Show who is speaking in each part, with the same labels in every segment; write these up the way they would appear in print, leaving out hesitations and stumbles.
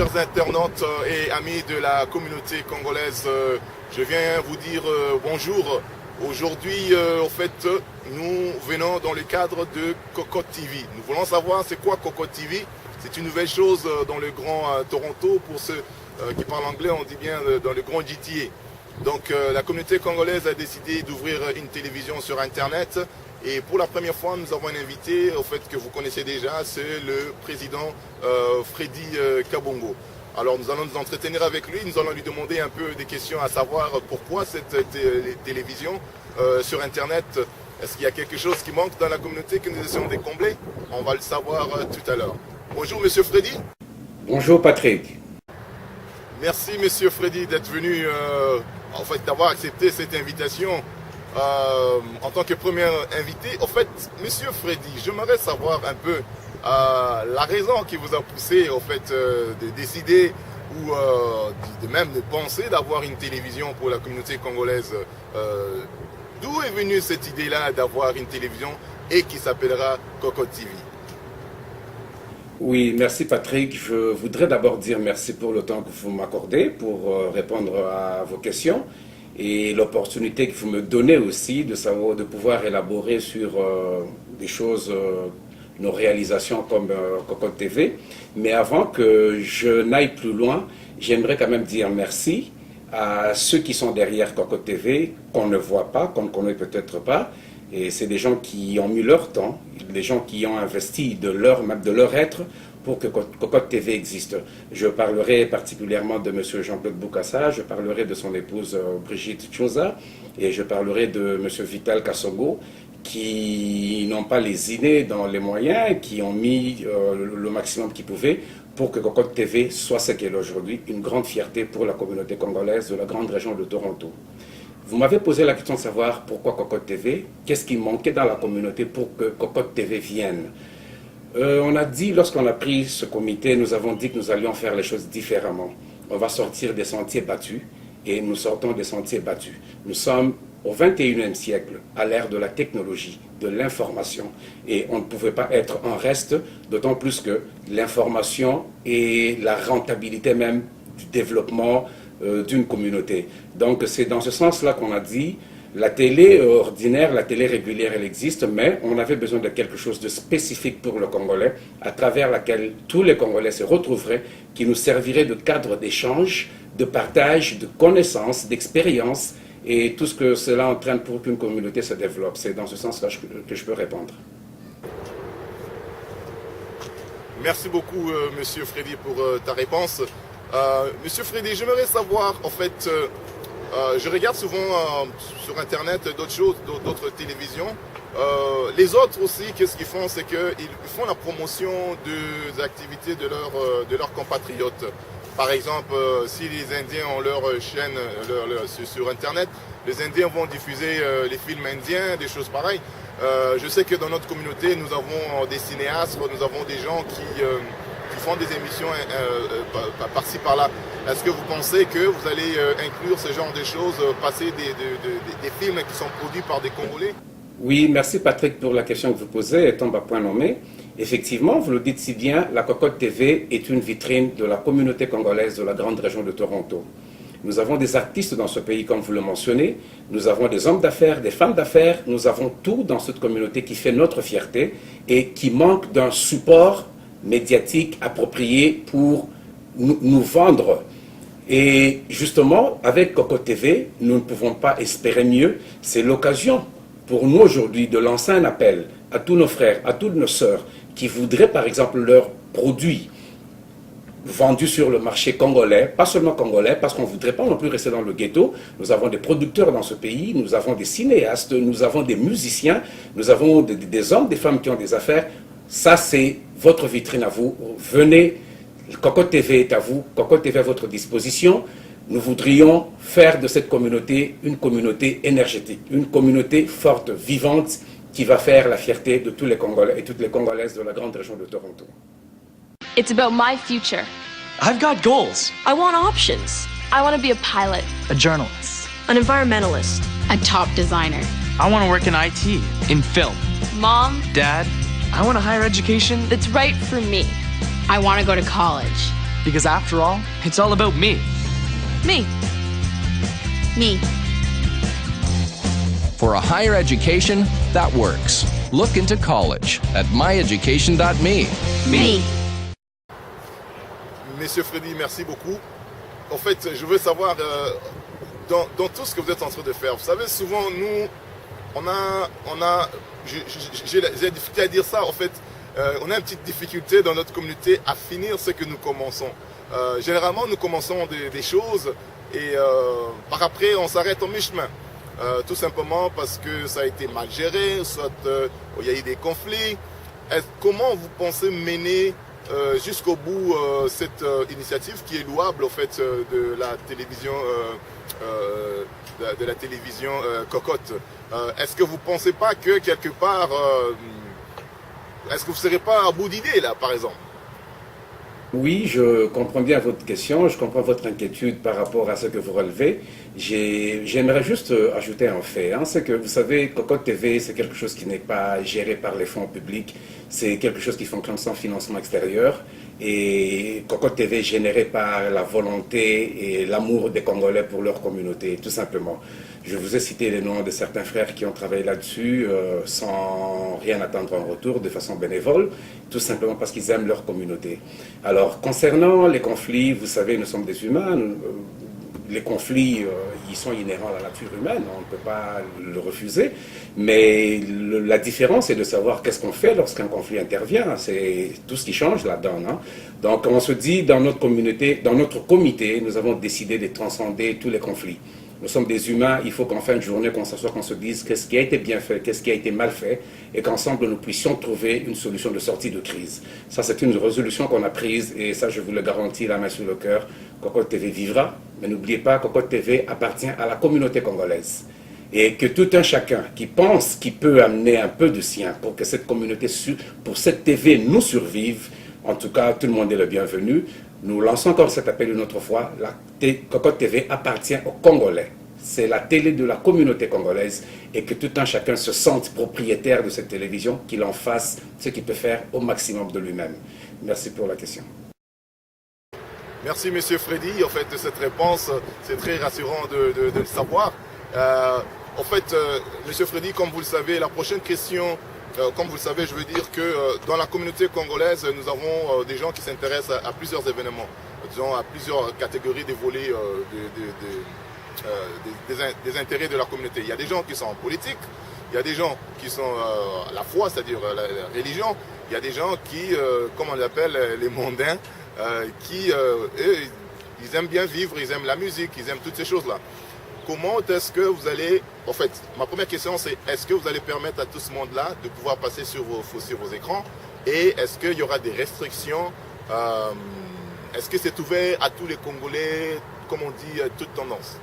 Speaker 1: chers internautes et amis de la communauté congolaise, je viens vous dire bonjour. Aujourd'hui, en fait, nous venons dans le cadre de Cocotte TV. Nous voulons savoir c'est quoi Cocotte TV. C'est une nouvelle chose dans le Grand Toronto. Pour ceux qui parlent anglais, on dit bien dans le Grand GTA. Donc la communauté congolaise a décidé d'ouvrir une télévision sur Internet. Et pour la première fois, nous avons un invité, au fait que vous connaissez déjà, c'est le président Freddy Kabongo. Alors nous allons nous entretenir avec lui, nous allons lui demander un peu des questions à savoir pourquoi cette télévision sur Internet. Est-ce qu'il y a quelque chose qui manque dans la communauté que nous essayons de combler? On va le savoir tout à l'heure. Bonjour Monsieur Freddy.
Speaker 2: Bonjour Patrick.
Speaker 1: Merci Monsieur Freddy d'être venu, en fait d'avoir accepté cette invitation. En tant que premier invité, en fait, Monsieur Freddy, j'aimerais savoir un peu la raison qui vous a poussé, en fait, de décider ou de même de penser d'avoir une télévision pour la communauté congolaise. D'où est venue cette idée-là d'avoir une télévision et qui s'appellera Cocotte TV?
Speaker 2: Oui, merci Patrick. Je voudrais d'abord dire merci pour le temps que vous m'accordez pour répondre à vos questions. Et l'opportunité que vous me donnez aussi de savoir, de pouvoir élaborer sur des choses, nos réalisations comme Cocotte TV. Mais avant que je n'aille plus loin, j'aimerais quand même dire merci à ceux qui sont derrière Cocotte TV, qu'on ne voit pas, qu'on ne connaît peut-être pas. Et c'est des gens qui ont mis leur temps, des gens qui ont investi de leur être pour que Cocotte TV existe. Je parlerai particulièrement de M. Jean-Claude Boukassa, je parlerai de son épouse Brigitte Tchouza, et je parlerai de M. Vital Kassongo, qui n'ont pas lésiné dans les moyens, qui ont mis le maximum qu'ils pouvaient pour que Cocotte TV soit ce qu'elle est aujourd'hui, une grande fierté pour la communauté congolaise de la grande région de Toronto. Vous m'avez posé la question de savoir pourquoi Cocotte TV, qu'est-ce qui manquait dans la communauté pour que Cocotte TV vienne. On a dit, lorsqu'on a pris ce comité, nous avons dit que nous allions faire les choses différemment. On va sortir des sentiers battus et nous sortons des sentiers battus. Nous sommes au 21e siècle, à l'ère de la technologie, de l'information. Et on ne pouvait pas être en reste, d'autant plus que l'information et la rentabilité même du développement d'une communauté. Donc c'est dans ce sens-là qu'on a dit, la télé ordinaire, la télé régulière, elle existe, mais on avait besoin de quelque chose de spécifique pour le Congolais, à travers laquelle tous les Congolais se retrouveraient, qui nous servirait de cadre d'échange, de partage, de connaissances, d'expériences, et tout ce que cela entraîne pour qu'une communauté se développe. C'est dans ce sens-là que je peux répondre.
Speaker 1: Merci beaucoup, Monsieur Freddy, pour ta réponse. Monsieur Freddy, j'aimerais savoir, en fait, je regarde souvent sur Internet d'autres choses, d'autres télévisions. Les autres aussi, qu'est-ce qu'ils font? C'est qu'ils font la promotion des activités de leurs compatriotes. Par exemple, si les Indiens ont leur chaîne sur Internet, les Indiens vont diffuser les films indiens, des choses pareilles. Je sais que dans notre communauté, nous avons des cinéastes, nous avons des gens qui font des émissions par-ci par-là. Est-ce que vous pensez que vous allez inclure ce genre de choses, passer des films qui sont produits par des Congolais?
Speaker 2: Oui, merci Patrick pour la question que vous posez, elle tombe à point nommé. Effectivement, vous le dites si bien, la Cocotte TV est une vitrine de la communauté congolaise de la grande région de Toronto. Nous avons des artistes dans ce pays, comme vous le mentionnez, nous avons des hommes d'affaires, des femmes d'affaires, nous avons tout dans cette communauté qui fait notre fierté et qui manque d'un support médiatique approprié pour nous vendre. Et justement, avec Cocotte TV, nous ne pouvons pas espérer mieux. C'est l'occasion pour nous aujourd'hui de lancer un appel à tous nos frères, à toutes nos sœurs qui voudraient par exemple leurs produits vendus sur le marché congolais, pas seulement congolais, parce qu'on ne voudrait pas non plus rester dans le ghetto. Nous avons des producteurs dans ce pays, nous avons des cinéastes, nous avons des musiciens, nous avons des hommes, des femmes qui ont des affaires. Ça, c'est votre vitrine à vous. Venez, Cocotte TV est à vous, Cocotte TV est à votre disposition. Nous voudrions faire de cette communauté une communauté énergétique, une communauté forte, vivante, qui va faire la fierté de tous les Congolais et toutes les Congolaises de la grande région de Toronto.
Speaker 3: It's about my future.
Speaker 4: I've got goals.
Speaker 3: I want options. I want to be a pilot,
Speaker 4: A journalist.
Speaker 3: an environmentalist, a top designer.
Speaker 4: I want to work in IT, in film.
Speaker 3: Mom,
Speaker 4: Dad, I want a higher education.
Speaker 3: that's right for me. I want to go to college.
Speaker 4: Because after all, it's all about me.
Speaker 3: Me. Me.
Speaker 5: For a higher education that works, look into college at myeducation.me.
Speaker 3: Me.
Speaker 1: Monsieur Freddy, merci beaucoup. En fait, je veux savoir, dans tout ce que vous êtes en train de faire, vous savez, souvent, nous, j'ai la difficulté à dire ça, en fait, on a une petite difficulté dans notre communauté à finir ce que nous commençons. Généralement, nous commençons des choses et par après, on s'arrête au mi-chemin. Tout simplement parce que ça a été mal géré, soit il y a eu des conflits. Comment vous pensez mener jusqu'au bout cette initiative qui est louable, en fait, de la télévision Cocotte? Est-ce que vous ne pensez pas que quelque part, est-ce que vous ne serez pas à bout d'idées là, par exemple?
Speaker 2: Oui, je comprends bien votre question, je comprends votre inquiétude par rapport à ce que vous relevez. J'aimerais juste ajouter un fait, hein, c'est que vous savez, Cocotte TV, c'est quelque chose qui n'est pas géré par les fonds publics, c'est quelque chose qui fonctionne sans financement extérieur. Et Cocotte TV est généré par la volonté et l'amour des Congolais pour leur communauté, tout simplement. Je vous ai cité les noms de certains frères qui ont travaillé là-dessus sans rien attendre en retour, de façon bénévole, tout simplement parce qu'ils aiment leur communauté. Alors, concernant les conflits, vous savez, nous sommes des humains. Les conflits, ils sont inhérents à la nature humaine, on ne peut pas le refuser. Mais la différence, c'est de savoir qu'est-ce qu'on fait lorsqu'un conflit intervient. C'est tout ce qui change là-dedans. Hein. Donc, on se dit, dans notre communauté, dans notre comité, nous avons décidé de transcender tous les conflits. Nous sommes des humains, il faut qu'en fin de journée, qu'on s'assoie, qu'on se dise qu'est-ce qui a été bien fait, qu'est-ce qui a été mal fait, et qu'ensemble, nous puissions trouver une solution de sortie de crise. Ça, c'est une résolution qu'on a prise, et ça, je vous le garantis, la main sur le cœur, Cocotte TV vivra. Mais n'oubliez pas, Cocotte TV appartient à la communauté congolaise. Et que tout un chacun qui pense qu'il peut amener un peu de sien pour que cette communauté, pour cette TV nous survive, en tout cas, tout le monde est le bienvenu. Nous lançons encore cet appel une autre fois. La Cocotte TV appartient aux Congolais. C'est la télé de la communauté congolaise et que tout un chacun se sente propriétaire de cette télévision, qu'il en fasse ce qu'il peut faire au maximum de lui-même. Merci pour la question.
Speaker 1: Merci, Monsieur Freddy. En fait, de cette réponse, c'est très rassurant de le savoir. En fait, Monsieur Freddy, comme vous le savez, la prochaine question, comme vous le savez, je veux dire que dans la communauté congolaise, nous avons des gens qui s'intéressent à plusieurs événements, disons à plusieurs catégories de volets des intérêts de la communauté. Il y a des gens qui sont en politique, il y a des gens qui sont à la foi, c'est-à-dire la religion, il y a des gens qui, comme on l'appelle, les mondains, qui, eux, ils aiment bien vivre, ils aiment la musique, ils aiment toutes ces choses-là. Comment est-ce que vous allez, en fait, ma première question c'est, est-ce que vous allez permettre à tout ce monde-là de pouvoir passer sur vos écrans? Et est-ce qu'il y aura des restrictions? Est-ce que c'est ouvert à tous les Congolais, comme on dit, toute tendance?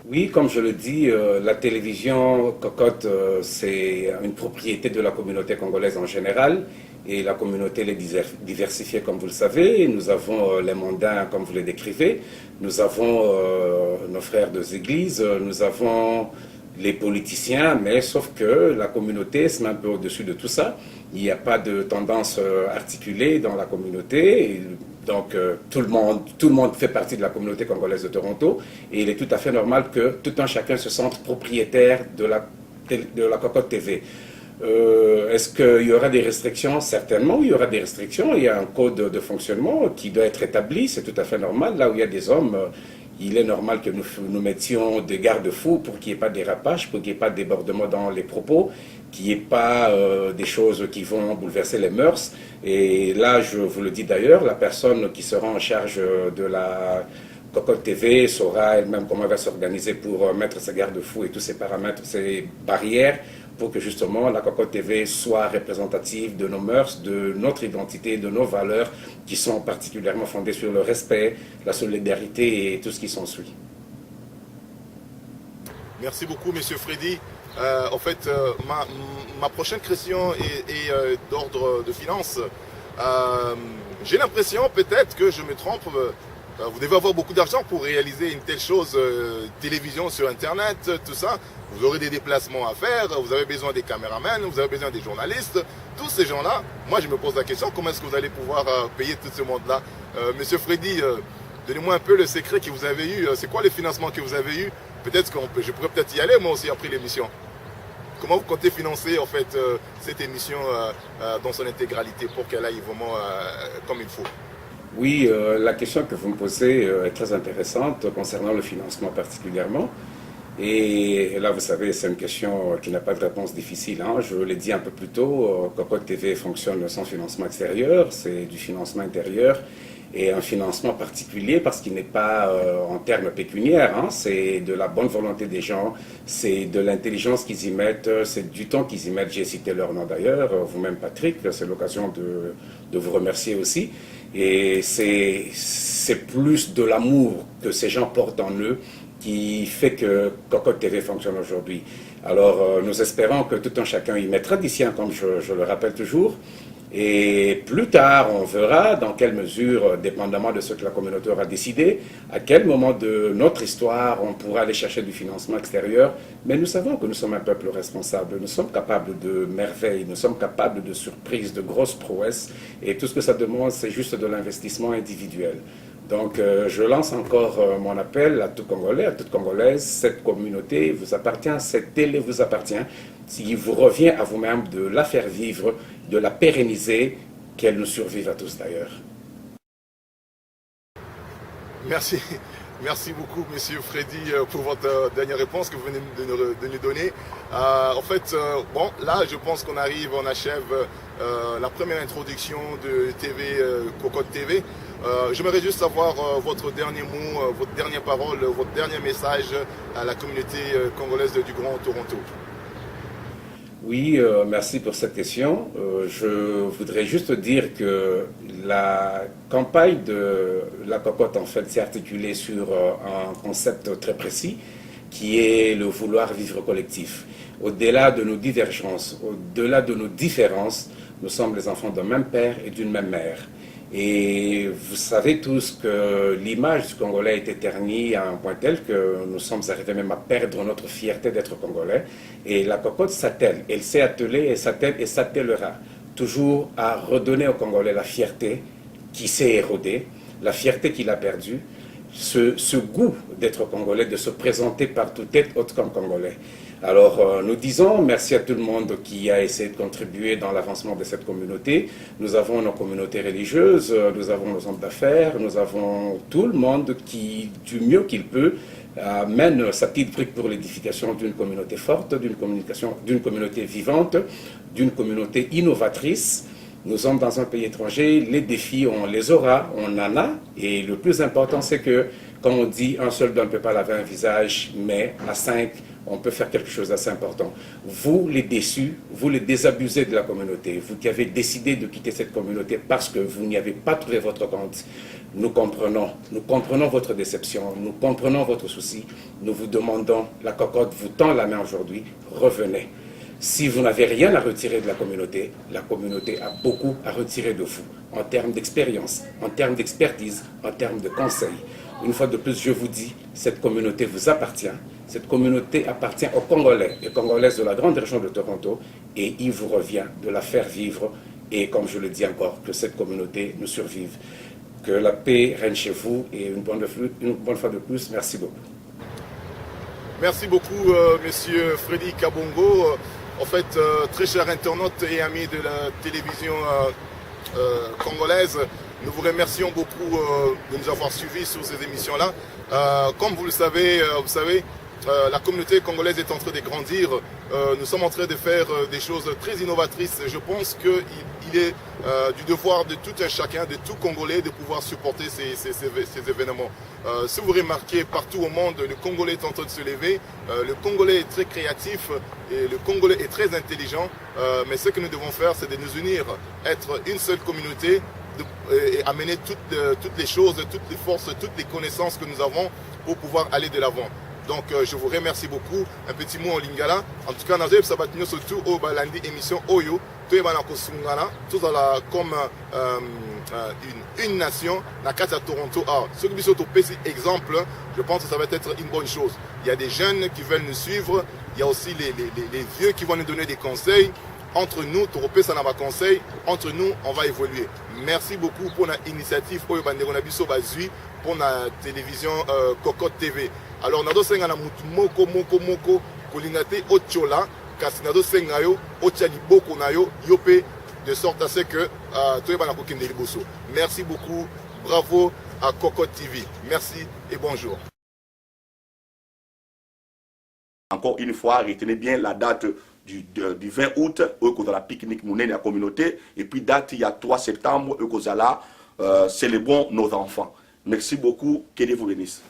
Speaker 2: Oui, comme je le dis, la télévision Cocotte, c'est une propriété de la communauté congolaise en général. Et la communauté est diversifiée, comme vous le savez. Nous avons les mondains, comme vous le décrivez. Nous avons nos frères des églises. Nous avons les politiciens. Mais sauf que la communauté se met un peu au-dessus de tout ça. Il n'y a pas de tendance articulée dans la communauté. Et donc, tout le monde fait partie de la communauté congolaise de Toronto. Et il est tout à fait normal que tout un chacun se sente propriétaire de la Cocotte TV. Est-ce qu'il y aura des restrictions? Certainement, il y aura des restrictions. Il y a un code de fonctionnement qui doit être établi. C'est tout à fait normal. Là où il y a des hommes, il est normal que nous mettions des garde-fous pour qu'il n'y ait pas de dérapage, pour qu'il n'y ait pas de débordement dans les propos, qu'il n'y ait pas des choses qui vont bouleverser les mœurs. Et là, je vous le dis d'ailleurs, la personne qui sera en charge de la Cocotte TV saura elle-même comment elle va s'organiser pour mettre ses garde-fous et tous ces paramètres, ces barrières, pour que justement la Cocotte TV soit représentative de nos mœurs, de notre identité, de nos valeurs qui sont particulièrement fondées sur le respect, la solidarité et tout ce qui s'ensuit.
Speaker 1: Merci beaucoup, Monsieur Freddy. En fait, ma prochaine question est d'ordre de finance. J'ai l'impression, peut-être que je me trompe, vous devez avoir beaucoup d'argent pour réaliser une telle chose, télévision sur Internet, tout ça. Vous aurez des déplacements à faire, vous avez besoin des caméramans, vous avez besoin des journalistes. Tous ces gens-là, moi je me pose la question, comment est-ce que vous allez pouvoir payer tout ce monde-là? Monsieur Freddy, donnez-moi un peu le secret que vous avez eu. C'est quoi le financement que vous avez eu? Peut-être que je pourrais peut-être y aller moi aussi après l'émission. Comment vous comptez financer en fait cette émission dans son intégralité pour qu'elle aille vraiment comme il faut?
Speaker 2: Oui, la question que vous me posez est très intéressante concernant le financement particulièrement. Et là, vous savez, c'est une question qui n'a pas de réponse difficile. Hein. Je l'ai dit un peu plus tôt, Cocotte TV fonctionne sans financement extérieur, c'est du financement intérieur et un financement particulier parce qu'il n'est pas en termes pécuniaires. Hein. C'est de la bonne volonté des gens, c'est de l'intelligence qu'ils y mettent, c'est du temps qu'ils y mettent. J'ai cité leur nom d'ailleurs, vous-même Patrick, c'est l'occasion de vous remercier aussi. Et c'est plus de l'amour que ces gens portent en eux qui fait que Cocotte TV fonctionne aujourd'hui. Alors, nous espérons que tout un chacun y mettra d'ici, comme je le rappelle toujours. Et plus tard, on verra dans quelle mesure, dépendamment de ce que la communauté aura décidé, à quel moment de notre histoire on pourra aller chercher du financement extérieur. Mais nous savons que nous sommes un peuple responsable, nous sommes capables de merveilles, nous sommes capables de surprises, de grosses prouesses. Et tout ce que ça demande, c'est juste de l'investissement individuel. Donc, je lance encore mon appel à tout Congolais, à toute Congolaise. Cette communauté vous appartient, cette télé vous appartient. S'il vous revient à vous-même de la faire vivre, de la pérenniser, qu'elle nous survive à tous d'ailleurs.
Speaker 1: Merci. Merci beaucoup, Monsieur Freddy, pour votre dernière réponse que vous venez de nous donner. En fait, bon, là, je pense qu'on achève la première introduction de TV, Cocotte TV. J'aimerais juste savoir votre dernier mot, votre dernière parole, votre dernier message à la communauté congolaise du Grand Toronto.
Speaker 2: Oui, merci pour cette question. Je voudrais juste dire que la campagne de la Cocotte, en fait, s'est articulée sur un concept très précis, qui est le vouloir vivre collectif. Au-delà de nos divergences, au-delà de nos différences, nous sommes les enfants d'un même père et d'une même mère. Et vous savez tous que l'image du Congolais est ternie à un point tel que nous sommes arrivés même à perdre notre fierté d'être Congolais. Et la Cocotte s'attelle, elle s'est attelée et s'attelle et s'attellera toujours à redonner au Congolais la fierté qui s'est érodée, la fierté qu'il a perdue, ce goût d'être Congolais, de se présenter partout, tête haute comme Congolais. Alors, nous disons merci à tout le monde qui a essayé de contribuer dans l'avancement de cette communauté. Nous avons nos communautés religieuses, nous avons nos hommes d'affaires, nous avons tout le monde qui, du mieux qu'il peut, amène sa petite brique pour l'édification d'une communauté forte, d'une communauté vivante, d'une communauté innovatrice. Nous sommes dans un pays étranger, les défis, on les aura, on en a. Et le plus important, c'est que, comme on dit, un seul doigt ne peut pas laver un visage, mais à 5, on peut faire quelque chose d'assez important. Vous, les déçus, vous, les désabusés de la communauté, vous qui avez décidé de quitter cette communauté parce que vous n'y avez pas trouvé votre compte, nous comprenons votre déception, nous comprenons votre souci. Nous vous demandons, la Cocotte vous tend la main aujourd'hui, revenez. Si vous n'avez rien à retirer de la communauté a beaucoup à retirer de vous, en termes d'expérience, en termes d'expertise, en termes de conseils. Une fois de plus, je vous dis, cette communauté vous appartient. Cette communauté appartient aux Congolais et Congolaises de la grande région de Toronto et il vous revient de la faire vivre et, comme je le dis encore, que cette communauté nous survive. Que la paix règne chez vous et une bonne fois de plus, merci beaucoup.
Speaker 1: Merci beaucoup, Monsieur Freddy Kabongo. En fait, très chers internautes et amis de la télévision congolaise, nous vous remercions beaucoup de nous avoir suivis sur ces émissions-là. Comme vous le savez, la communauté congolaise est en train de grandir. Nous sommes en train de faire des choses très innovatrices. Je pense qu'il est du devoir de tout un chacun, de tout Congolais, de pouvoir supporter ces événements. Si vous remarquez, partout au monde, le Congolais est en train de se lever. Le Congolais est très créatif et le Congolais est très intelligent. Mais ce que nous devons faire, c'est de nous unir, être une seule communauté et amener toutes les choses, toutes les forces, toutes les connaissances que nous avons pour pouvoir aller de l'avant. Donc je vous remercie beaucoup. Un petit mot en lingala. En tout cas, nous avons surtout au balandi émission Oyo. Tout est comme une nation na kati ya Toronto. Ceux qui sont au petit exemple, je pense que ça va être une bonne chose. Il y a des jeunes qui veulent nous suivre, il y a aussi les vieux qui vont nous donner des conseils. Entre nous, Toropé, ça n'a pas conseil. Entre nous, on va évoluer. Merci beaucoup pour l'initiative pour la télévision Cocotte TV. Alors, nous avons moko kolingate ochola kasi nado sengayo ochali boko nayo yope de sorte à ce que merci beaucoup, bravo à Cocotte TV. Merci et bonjour.
Speaker 6: Encore une fois, retenez bien la date du 20 août, dans la pique-nique monnaie de la communauté, et puis date il y a 3 septembre, célébrons nos enfants. Merci beaucoup, que Dieu vous bénisse.